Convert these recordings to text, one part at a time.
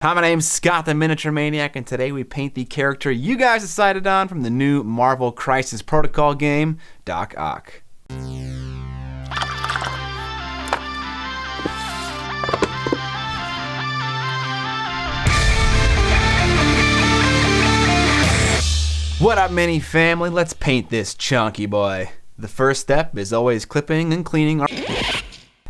Hi, my name's Scott the Miniature Maniac, and today we paint the character you guys decided on from the new Marvel Crisis Protocol game, Doc Ock. What up, Mini family? Let's paint this chunky boy. The first step is always clipping and cleaning our...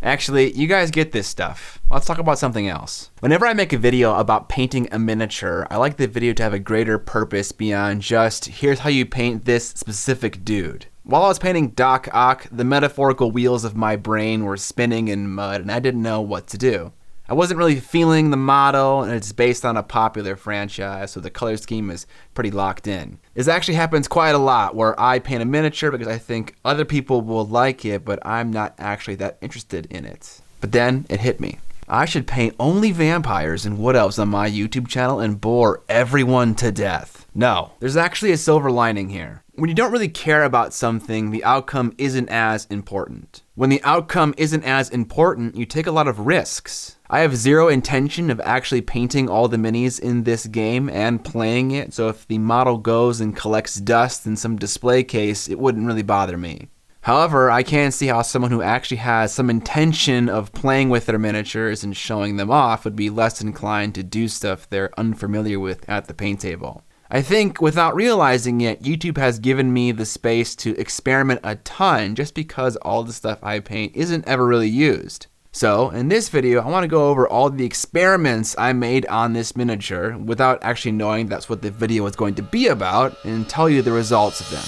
Actually, you guys get this stuff. Let's talk about something else. Whenever I make a video about painting a miniature, I like the video to have a greater purpose beyond just, here's how you paint this specific dude. While I was painting Doc Ock, the metaphorical wheels of my brain were spinning in mud and I didn't know what to do. I wasn't really feeling the model, and it's based on a popular franchise, so the color scheme is pretty locked in. This actually happens quite a lot, where I paint a miniature because I think other people will like it, but I'm not actually that interested in it. But then it hit me. I should paint only vampires and wood elves on my YouTube channel and bore everyone to death. No, there's actually a silver lining here. When you don't really care about something, the outcome isn't as important. When the outcome isn't as important, you take a lot of risks. I have zero intention of actually painting all the minis in this game and playing it, so if the model goes and collects dust in some display case, it wouldn't really bother me. However, I can see how someone who actually has some intention of playing with their miniatures and showing them off would be less inclined to do stuff they're unfamiliar with at the paint table. I think, without realizing it, YouTube has given me the space to experiment a ton just because all the stuff I paint isn't ever really used. So, in this video, I want to go over all the experiments I made on this miniature without actually knowing that's what the video was going to be about and tell you the results of them.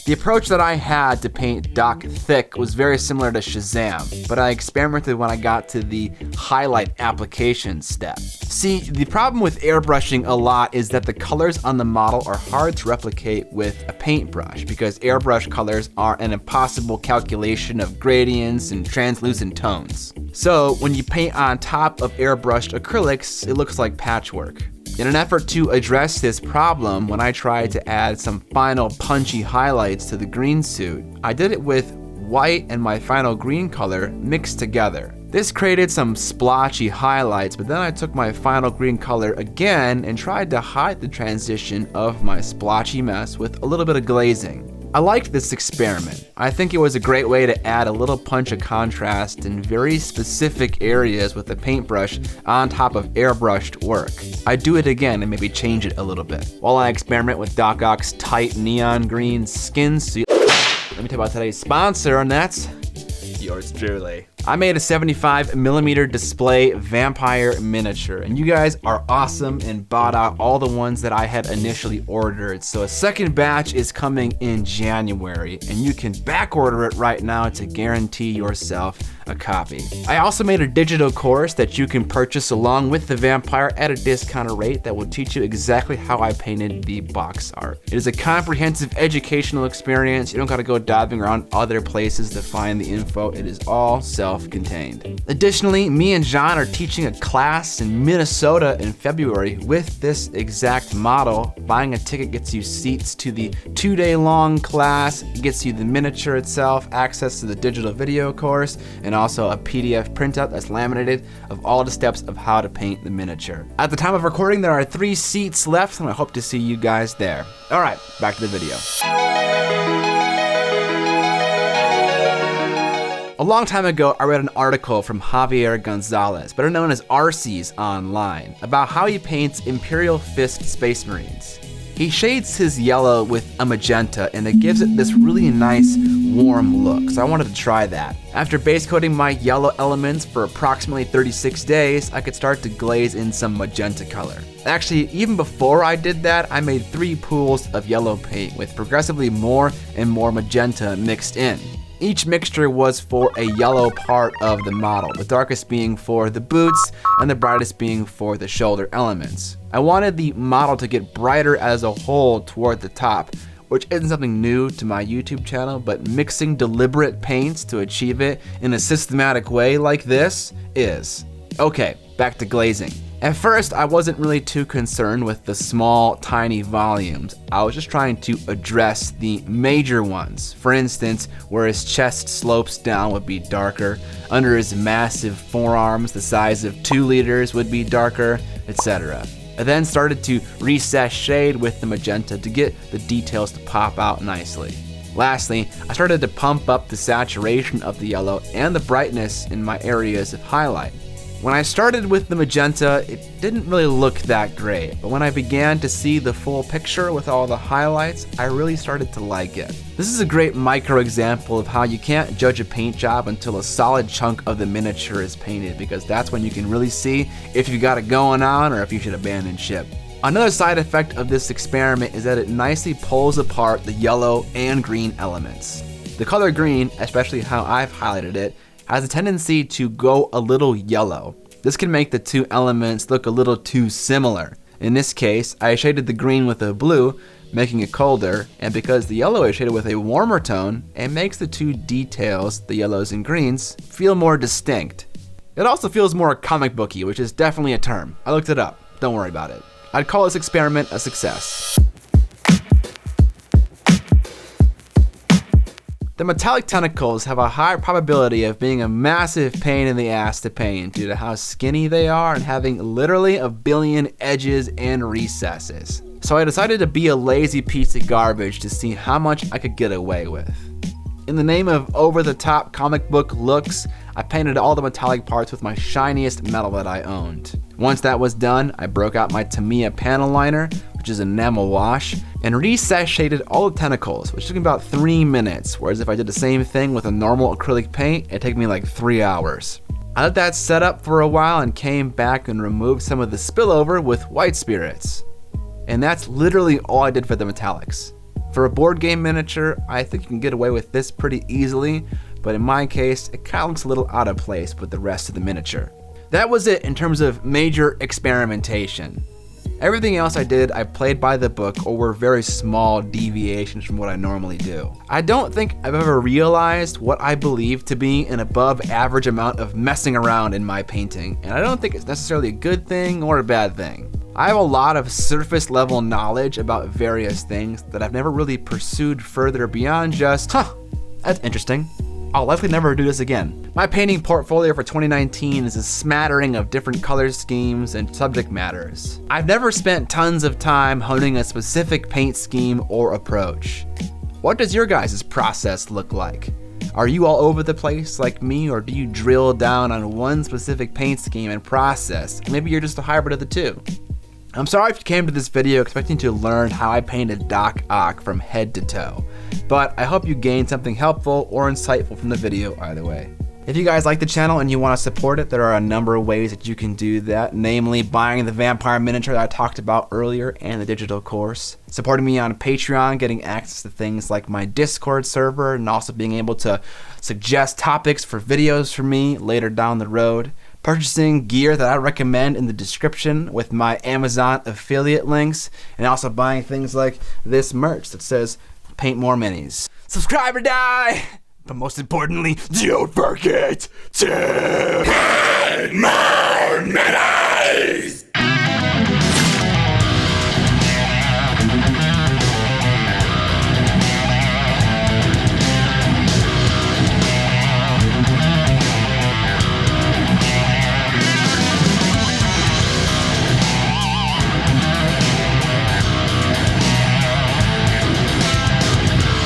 The approach that I had to paint Doc thick was very similar to Shazam, but I experimented when I got to the highlight application step. See, the problem with airbrushing a lot is that the colors on the model are hard to replicate with a paintbrush because airbrush colors are an impossible calculation of gradients and translucent tones. So when you paint on top of airbrushed acrylics, it looks like patchwork. In an effort to address this problem, when I tried to add some final punchy highlights to the green suit, I did it with white and my final green color mixed together. This created some splotchy highlights, but then I took my final green color again and tried to hide the transition of my splotchy mess with a little bit of glazing. I liked this experiment. I think it was a great way to add a little punch of contrast in very specific areas with a paintbrush on top of airbrushed work. I'd do it again and maybe change it a little bit. While I experiment with Doc Ock's tight neon green skin suit, let me tell you about today's sponsor, and that's yours truly. I made a 75mm display vampire miniature, and you guys are awesome and bought out all the ones that I had initially ordered. So a second batch is coming in January, and you can back order it right now to guarantee yourself a copy. I also made a digital course that you can purchase along with the vampire at a discounted rate that will teach you exactly how I painted the box art. It is a comprehensive educational experience. You don't gotta go diving around other places to find the info. It is all self-contained. Additionally, me and John are teaching a class in Minnesota in February with this exact model. Buying a ticket gets you seats to the 2-day-long class, gets you the miniature itself, access to the digital video course, and also a PDF printout that's laminated of all the steps of how to paint the miniature. At the time of recording, there are 3 seats left, and I hope to see you guys there. All right, back to the video. A long time ago, I read an article from Javier Gonzalez, better known as Arcees online, about how he paints Imperial Fist Space Marines. He shades his yellow with a magenta, and it gives it this really nice warm look, so I wanted to try that. After base coating my yellow elements for approximately 36 days, I could start to glaze in some magenta color. Actually, even before I did that, I made 3 pools of yellow paint with progressively more and more magenta mixed in. Each mixture was for a yellow part of the model, the darkest being for the boots and the brightest being for the shoulder elements. I wanted the model to get brighter as a whole toward the top, which isn't something new to my YouTube channel, but mixing deliberate paints to achieve it in a systematic way like this is. Okay, back to glazing. At first, I wasn't really too concerned with the small, tiny volumes. I was just trying to address the major ones. For instance, where his chest slopes down would be darker, under his massive forearms the size of 2 liters would be darker, etc. I then started to recess shade with the magenta to get the details to pop out nicely. Lastly, I started to pump up the saturation of the yellow and the brightness in my areas of highlight. When I started with the magenta, it didn't really look that great, but when I began to see the full picture with all the highlights, I really started to like it. This is a great micro example of how you can't judge a paint job until a solid chunk of the miniature is painted, because that's when you can really see if you got it going on or if you should abandon ship. Another side effect of this experiment is that it nicely pulls apart the yellow and green elements. The color green, especially how I've highlighted it, has a tendency to go a little yellow. This can make the 2 elements look a little too similar. In this case, I shaded the green with a blue, making it colder, and because the yellow is shaded with a warmer tone, it makes the 2 details, the yellows and greens, feel more distinct. It also feels more comic booky, which is definitely a term. I looked it up, don't worry about it. I'd call this experiment a success. The metallic tentacles have a high probability of being a massive pain in the ass to paint due to how skinny they are and having literally a billion edges and recesses. So I decided to be a lazy piece of garbage to see how much I could get away with. In the name of over-the-top comic book looks, I painted all the metallic parts with my shiniest metal that I owned. Once that was done, I broke out my Tamiya panel liner, which is enamel wash, and recess shaded all the tentacles, which took me about 3 minutes, whereas if I did the same thing with a normal acrylic paint, it'd take me like 3 hours. I let that set up for a while and came back and removed some of the spillover with white spirits. And that's literally all I did for the metallics. For a board game miniature, I think you can get away with this pretty easily, but in my case, it kind of looks a little out of place with the rest of the miniature. That was it in terms of major experimentation. Everything else I did, I played by the book or were very small deviations from what I normally do. I don't think I've ever realized what I believe to be an above average amount of messing around in my painting, and I don't think it's necessarily a good thing or a bad thing. I have a lot of surface level knowledge about various things that I've never really pursued further beyond just, that's interesting. I'll likely never do this again. My painting portfolio for 2019 is a smattering of different color schemes and subject matters. I've never spent tons of time honing a specific paint scheme or approach. What does your guys' process look like? Are you all over the place like me, or do you drill down on one specific paint scheme and process? Maybe you're just a hybrid of the 2. I'm sorry if you came to this video expecting to learn how I painted Doc Ock from head to toe, but I hope you gained something helpful or insightful from the video either way. If you guys like the channel and you want to support it, there are a number of ways that you can do that, namely buying the vampire miniature that I talked about earlier and the digital course, supporting me on Patreon, getting access to things like my Discord server, and also being able to suggest topics for videos for me later down the road, purchasing gear that I recommend in the description with my Amazon affiliate links, and also buying things like this merch that says paint more minis. Subscribe or die! But most importantly, don't forget to paint more minis!